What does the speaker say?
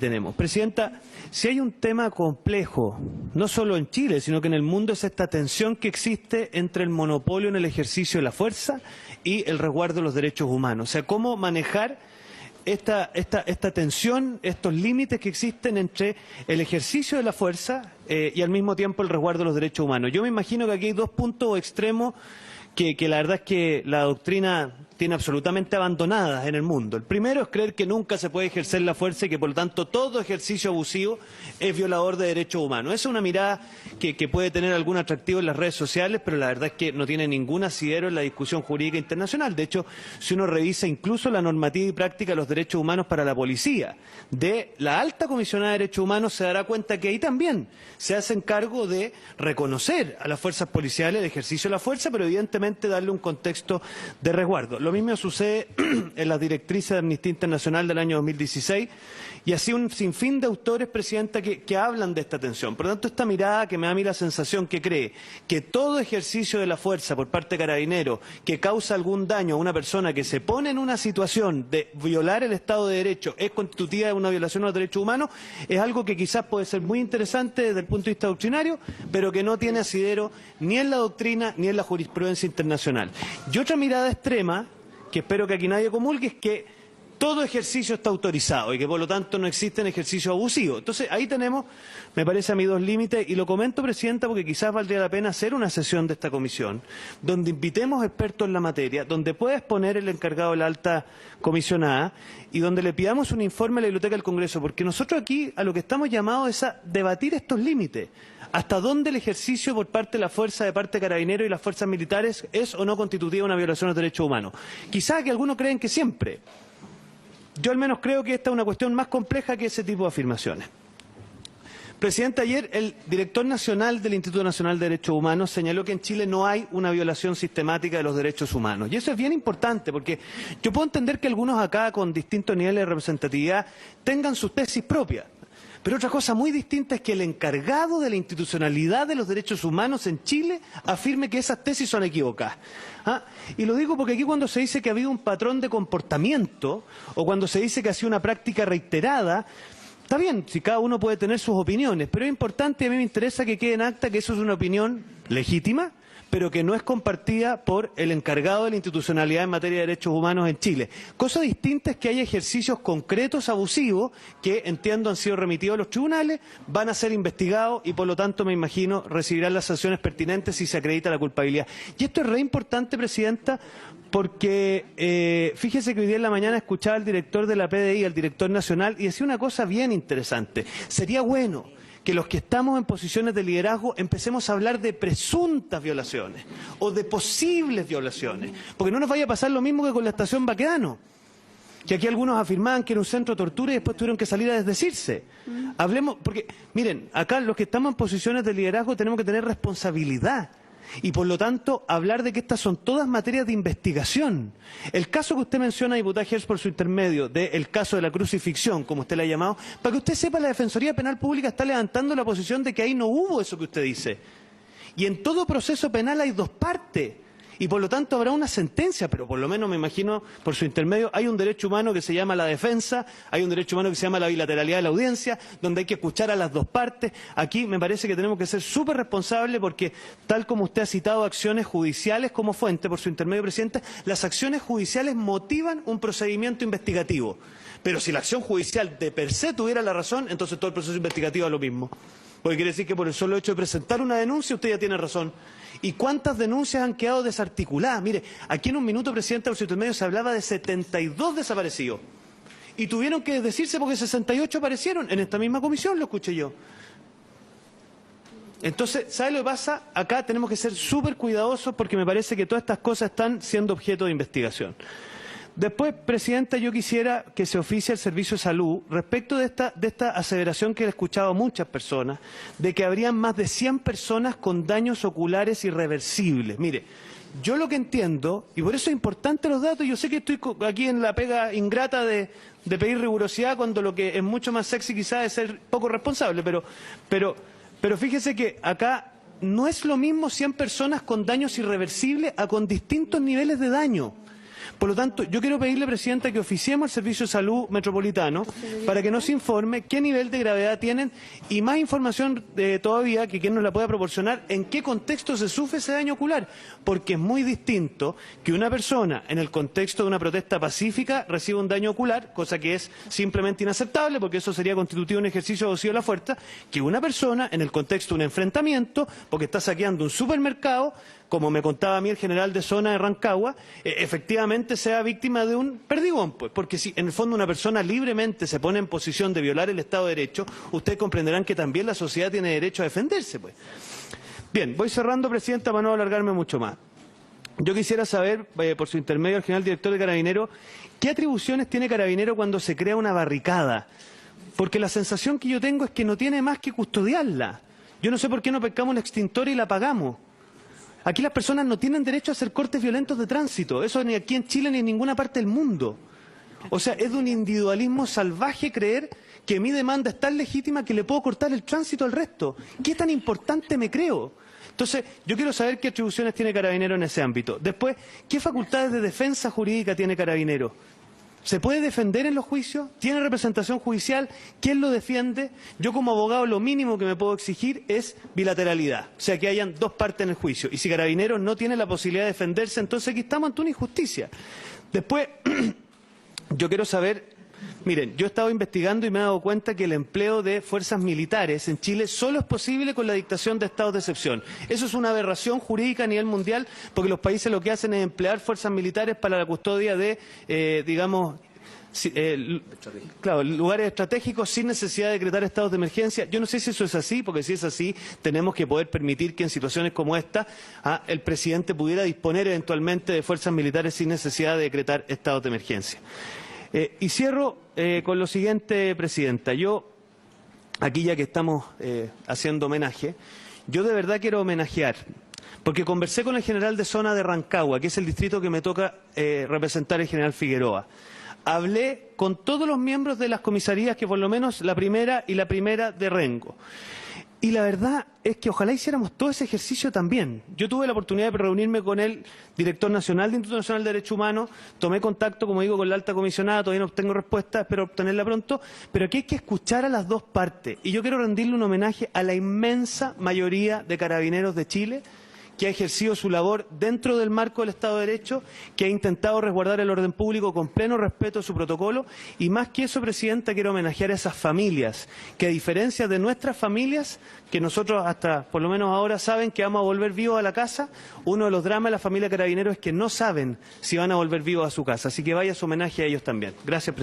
tenemos. Presidenta, si hay un tema complejo, no solo en Chile, sino que en el mundo, es esta tensión que existe entre el monopolio en el ejercicio de la fuerza y el resguardo de los derechos humanos. O sea, cómo manejar esta tensión, estos límites que existen entre el ejercicio de la fuerza y al mismo tiempo el resguardo de los derechos humanos. Yo me imagino que aquí hay dos puntos extremos que la verdad es que la doctrina tiene absolutamente abandonadas en el mundo. El primero es creer que nunca se puede ejercer la fuerza y que por lo tanto todo ejercicio abusivo es violador de derechos humanos. Esa es una mirada que puede tener algún atractivo en las redes sociales, pero la verdad es que no tiene ningún asidero en la discusión jurídica internacional. De hecho, si uno revisa incluso la normativa y práctica de los derechos humanos para la policía de la alta comisionada de derechos humanos, se dará cuenta que ahí también se hacen cargo de reconocer a las fuerzas policiales el ejercicio de la fuerza, pero evidentemente darle un contexto de resguardo. Lo mismo sucede en las directrices de Amnistía Internacional del año 2016 y así un sinfín de autores, Presidenta, que hablan de esta tensión. Por lo tanto, esta mirada que me da a mí la sensación que cree que todo ejercicio de la fuerza por parte de Carabineros que causa algún daño a una persona que se pone en una situación de violar el Estado de Derecho es constitutiva de una violación de los derechos humanos, es algo que quizás puede ser muy interesante desde el punto de vista doctrinario, pero que no tiene asidero ni en la doctrina ni en la jurisprudencia internacional. Y otra mirada extrema, que espero que aquí nadie comulgue, es que todo ejercicio está autorizado y que por lo tanto no existen ejercicios abusivos. Entonces ahí tenemos, me parece a mí, dos límites, y lo comento, Presidenta, porque quizás valdría la pena hacer una sesión de esta comisión donde invitemos expertos en la materia, donde pueda exponer el encargado de la alta comisionada y donde le pidamos un informe a la Biblioteca del Congreso, porque nosotros aquí a lo que estamos llamados es a debatir estos límites. ¿Hasta dónde el ejercicio por parte de la fuerza, de parte de Carabineros y las fuerzas militares es o no constitutiva de una violación de los derechos humanos? Quizás que algunos creen que siempre. Yo al menos creo que esta es una cuestión más compleja que ese tipo de afirmaciones. Presidente, ayer el director nacional del Instituto Nacional de Derechos Humanos señaló que en Chile no hay una violación sistemática de los derechos humanos. Y eso es bien importante, porque yo puedo entender que algunos acá, con distintos niveles de representatividad, tengan sus tesis propias. Pero otra cosa muy distinta es que el encargado de la institucionalidad de los derechos humanos en Chile afirme que esas tesis son equivocadas. Y lo digo porque aquí cuando se dice que ha habido un patrón de comportamiento o cuando se dice que ha sido una práctica reiterada, está bien, si cada uno puede tener sus opiniones, pero es importante y a mí me interesa que quede en acta que eso es una opinión legítima, pero que no es compartida por el encargado de la institucionalidad en materia de derechos humanos en Chile. Cosa distinta es que hay ejercicios concretos abusivos que, entiendo, han sido remitidos a los tribunales, van a ser investigados y, por lo tanto, me imagino, recibirán las sanciones pertinentes si se acredita la culpabilidad. Y esto es re importante, Presidenta, porque fíjese que hoy día en la mañana escuchaba al director de la PDI, al director nacional, y decía una cosa bien interesante. Sería bueno que los que estamos en posiciones de liderazgo empecemos a hablar de presuntas violaciones o de posibles violaciones, porque no nos vaya a pasar lo mismo que con la estación Baquedano, que aquí algunos afirmaban que era un centro de tortura y después tuvieron que salir a desdecirse. Hablemos, porque miren, acá los que estamos en posiciones de liderazgo tenemos que tener responsabilidad. Y por lo tanto, hablar de que estas son todas materias de investigación. El caso que usted menciona, diputada Gers, por su intermedio, del caso de la crucifixión, como usted la ha llamado, para que usted sepa, la Defensoría Penal Pública está levantando la posición de que ahí no hubo eso que usted dice. Y en todo proceso penal hay dos partes. Y por lo tanto habrá una sentencia, pero por lo menos me imagino, por su intermedio, hay un derecho humano que se llama la defensa, hay un derecho humano que se llama la bilateralidad de la audiencia, donde hay que escuchar a las dos partes. Aquí me parece que tenemos que ser súper responsables porque, tal como usted ha citado acciones judiciales como fuente, por su intermedio, Presidenta, las acciones judiciales motivan un procedimiento investigativo. Pero si la acción judicial de per se tuviera la razón, entonces todo el proceso investigativo es lo mismo. Porque quiere decir que por el solo hecho de presentar una denuncia usted ya tiene razón. ¿Y cuántas denuncias han quedado desarticuladas? Mire, aquí en un minuto, Presidenta, por su intermedio, se hablaba de 72 desaparecidos. Y tuvieron que desdecirse porque 68 aparecieron. En esta misma comisión lo escuché yo. Entonces, ¿sabe lo que pasa? Acá tenemos que ser súper cuidadosos porque me parece que todas estas cosas están siendo objeto de investigación. Después, Presidenta, yo quisiera que se oficie al Servicio de Salud respecto de esta aseveración que he escuchado a muchas personas, de que habrían más de 100 personas con daños oculares irreversibles. Mire, yo lo que entiendo, y por eso es importante los datos, yo sé que estoy aquí en la pega ingrata de pedir rigurosidad cuando lo que es mucho más sexy quizás es ser poco responsable, pero fíjese que acá no es lo mismo 100 personas con daños irreversibles a con distintos niveles de daño. Por lo tanto, yo quiero pedirle, Presidenta, que oficiemos al Servicio de Salud Metropolitano para que nos informe qué nivel de gravedad tienen y más información todavía, que quien nos la pueda proporcionar, en qué contexto se sufre ese daño ocular, porque es muy distinto que una persona en el contexto de una protesta pacífica reciba un daño ocular, cosa que es simplemente inaceptable, porque eso sería constitutivo un ejercicio de abuso de la fuerza, que una persona en el contexto de un enfrentamiento, porque está saqueando un supermercado, como me contaba a mí el general de zona de Rancagua, efectivamente sea víctima de un perdigón, pues, porque si en el fondo una persona libremente se pone en posición de violar el Estado de Derecho, ustedes comprenderán que también la sociedad tiene derecho a defenderse, pues. Bien, voy cerrando, Presidenta, para no alargarme mucho más. Yo quisiera saber, por su intermedio, al general director de Carabineros, ¿qué atribuciones tiene Carabineros cuando se crea una barricada? Porque la sensación que yo tengo es que no tiene más que custodiarla. Yo no sé por qué no pescamos un extintor y la apagamos. Aquí las personas no tienen derecho a hacer cortes violentos de tránsito. Eso ni aquí en Chile ni en ninguna parte del mundo. O sea, es de un individualismo salvaje creer que mi demanda es tan legítima que le puedo cortar el tránsito al resto. ¿Qué tan importante me creo? Entonces, yo quiero saber qué atribuciones tiene Carabineros en ese ámbito. Después, ¿qué facultades de defensa jurídica tiene Carabineros? ¿Se puede defender en los juicios? ¿Tiene representación judicial? ¿Quién lo defiende? Yo como abogado lo mínimo que me puedo exigir es bilateralidad, o sea, que hayan dos partes en el juicio. Y si Carabineros no tiene la posibilidad de defenderse, entonces aquí estamos ante una injusticia. Después, yo quiero saber, miren, yo he estado investigando y me he dado cuenta que el empleo de fuerzas militares en Chile solo es posible con la dictación de estados de excepción. Eso es una aberración jurídica a nivel mundial, porque los países lo que hacen es emplear fuerzas militares para la custodia de, lugares estratégicos sin necesidad de decretar estados de emergencia. Yo no sé si eso es así, porque si es así, tenemos que poder permitir que en situaciones como esta el presidente pudiera disponer eventualmente de fuerzas militares sin necesidad de decretar estados de emergencia. Y cierro con lo siguiente, Presidenta. Yo, aquí ya que estamos haciendo homenaje, yo de verdad quiero homenajear, porque conversé con el general de zona de Rancagua, que es el distrito que me toca representar el general Figueroa. Hablé con todos los miembros de las comisarías, que por lo menos la primera y la primera de Rengo. Y la verdad es que ojalá hiciéramos todo ese ejercicio también. Yo tuve la oportunidad de reunirme con el director nacional del Instituto Nacional de Derechos Humanos, tomé contacto, como digo, con la alta comisionada, todavía no obtengo respuesta, espero obtenerla pronto, pero aquí hay que escuchar a las dos partes. Y yo quiero rendirle un homenaje a la inmensa mayoría de carabineros de Chile, que ha ejercido su labor dentro del marco del Estado de Derecho, que ha intentado resguardar el orden público con pleno respeto a su protocolo, y más que eso, Presidenta, quiero homenajear a esas familias, que a diferencia de nuestras familias, que nosotros hasta por lo menos ahora saben que vamos a volver vivos a la casa, uno de los dramas de la familia Carabineros es que no saben si van a volver vivos a su casa, así que vaya su homenaje a ellos también. Gracias, Presidenta.